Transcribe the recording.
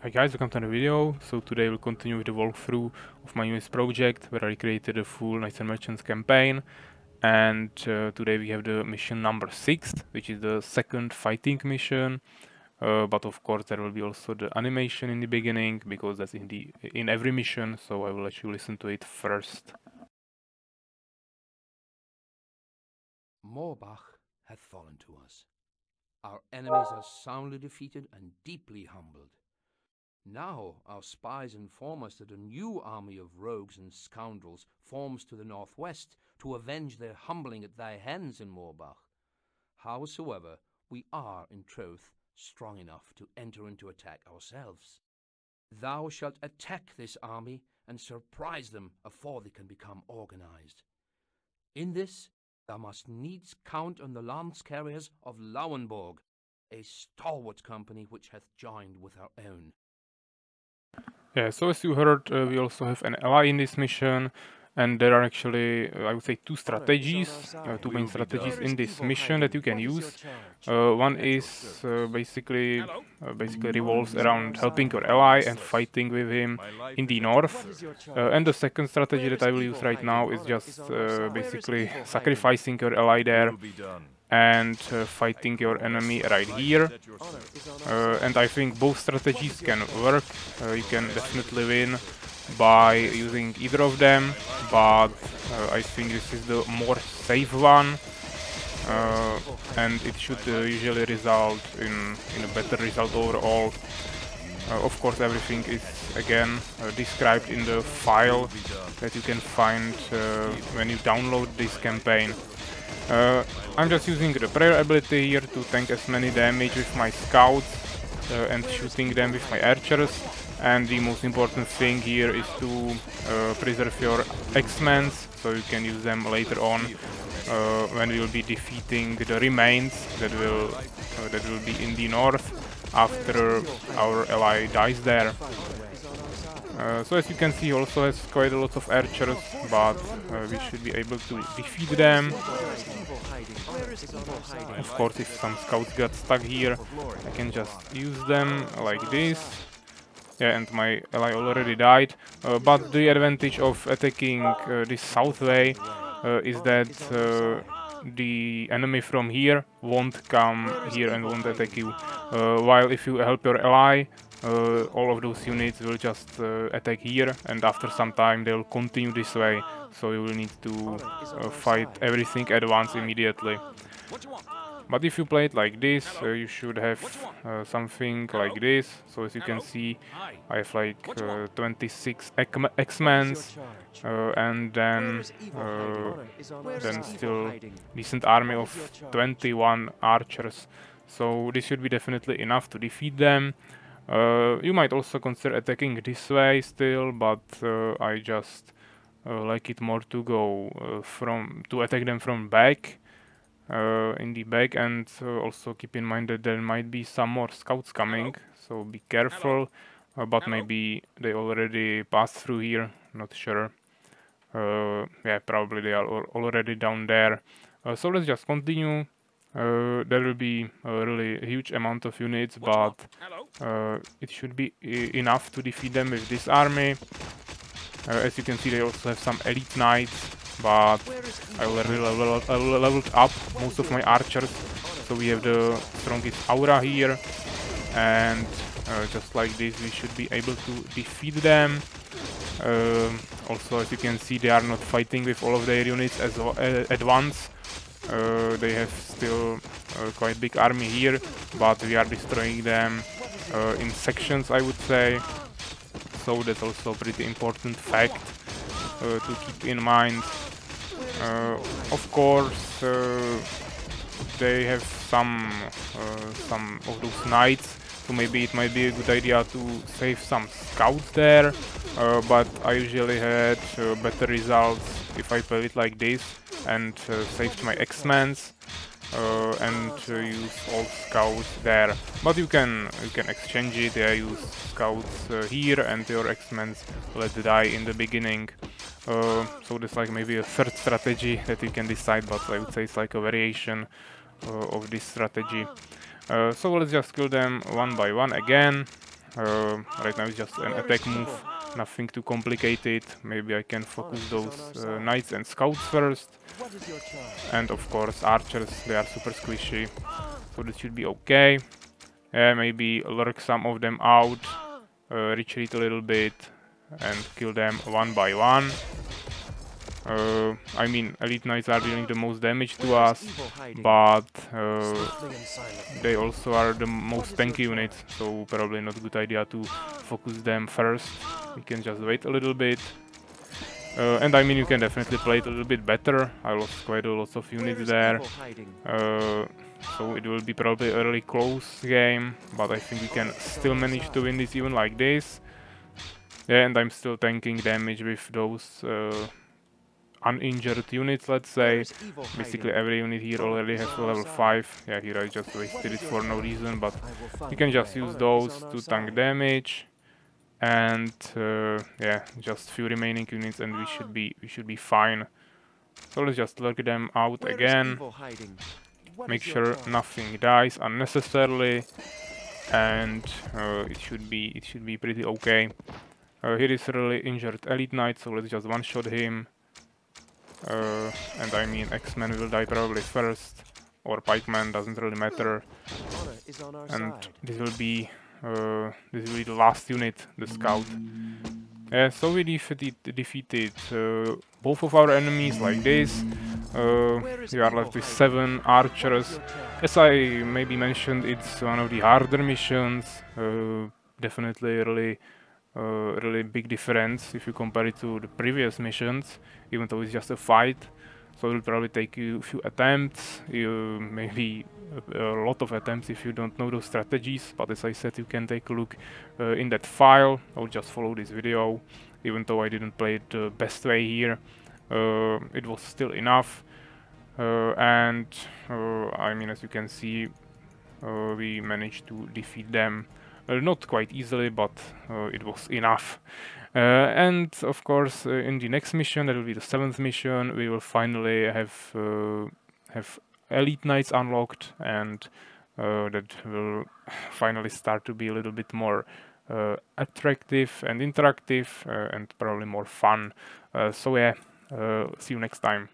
Hi guys, welcome to the video. So today we'll continue with the walkthrough of my newest project where I created a full Knights and Merchants campaign. And today we have the mission number 6, which is the second fighting mission. But of course there will be also the animation in the beginning because that's in every mission. So I will let you listen to it first. Moorbach hath fallen to us. Our enemies are soundly defeated and deeply humbled. Now our spies inform us that a new army of rogues and scoundrels forms to the northwest to avenge their humbling at thy hands in Moorbach. Howsoever, we are, in troth, strong enough to enter into attack ourselves. Thou shalt attack this army and surprise them afore they can become organized. In this, thou must needs count on the lance carriers of Lauenburg, a stalwart company which hath joined with our own. Yeah, so as you heard, we also have an ally in this mission, and there are actually, I would say, two main strategies in this mission that you can use. One is basically revolves around helping your ally and fighting with him in the north. And the second strategy that I will use right now is just basically sacrificing your ally there and fighting your enemy right here. And I think both strategies can work. You can definitely win by using either of them, but I think this is the more safe one, and it should usually result in a better result overall. Of course, everything is again described in the file that you can find when you download this campaign. I'm just using the prayer ability here to tank as many damage with my scouts and shooting them with my archers. And the most important thing here is to preserve your X-Men, so you can use them later on when we will be defeating the remains that will be in the north after our ally dies there. So as you can see, he also has quite a lot of archers, but we should be able to defeat them. Of course, if some scouts got stuck here, I can just use them like this. Yeah, and my ally already died. But the advantage of attacking this south way is that the enemy from here won't come here and won't attack you. While if you help your ally, all of those units will just attack here, and after some time they will continue this way, so you will need to fight everything at once immediately. But if you play it like this, you should have something like this. So as you can see, I have like 26 X-Men, and then still decent army of 21 archers. So this should be definitely enough to defeat them. You might also consider attacking this way still, but I just like it more to go to attack them from back. In the back, and also keep in mind that there might be some more scouts coming, so be careful. But maybe they already passed through here, not sure. Yeah, probably they are already down there. So let's just continue. There will be a really huge amount of units, but it should be enough to defeat them with this army. As you can see, they also have some elite knights, but I already leveled up most of my archers, so we have the strongest aura here, and just like this we should be able to defeat them. Also, as you can see, they are not fighting with all of their units at once. They have still a quite big army here, but we are destroying them in sections, I would say. So that's also a pretty important fact to keep in mind. Of course, they have some of those knights, so maybe it might be a good idea to save some scouts there. But I usually had better results if I played it like this and saved my X-Men and use all scouts there. But you can exchange it. Yeah, use scouts here and your X-Men let die in the beginning. So there's like maybe a third strategy that you can decide, but I would say it's like a variation of this strategy. So let's just kill them one by one again. Right now it's just an attack move, nothing too complicated. Maybe I can focus those knights and scouts first. And of course archers, they are super squishy, so this should be okay. Maybe lurk some of them out, retreat a little bit, and kill them one by one. I mean, elite knights are dealing the most damage to us, but they also are the most tanky units, so probably not a good idea to focus them first. We can just wait a little bit. And I mean, you can definitely play it a little bit better. I lost quite a lot of units there. So it will be probably a really close game, but I think we can still manage to win this even like this. Yeah, and I'm still tanking damage with those uninjured units, let's say. Basically every unit here already has a level 5. Yeah, here I just wasted it for no reason, but you can just use those to tank damage. And yeah, just few remaining units and we should be fine. So let's just lurk them out again. Make sure nothing dies unnecessarily, and it should be pretty okay. Here is a really injured elite knight, so let's just one-shot him. And I mean, X-Men will die probably first, or Pikeman, doesn't really matter. And this will be the last unit, the scout. So we defeated both of our enemies like this. We are left with 7 archers. As I maybe mentioned, it's one of the harder missions. Definitely really big difference if you compare it to the previous missions, even though it's just a fight. So it will probably take you a few attempts, maybe a lot of attempts if you don't know those strategies, but as I said, you can take a look in that file, or just follow this video. Even though I didn't play it the best way here, it was still enough. And I mean, as you can see, we managed to defeat them. Not quite easily, but it was enough. And of course, in the next mission, that will be the 7th mission, we will finally have elite knights unlocked, and that will finally start to be a little bit more attractive and interactive, and probably more fun. So yeah, see you next time.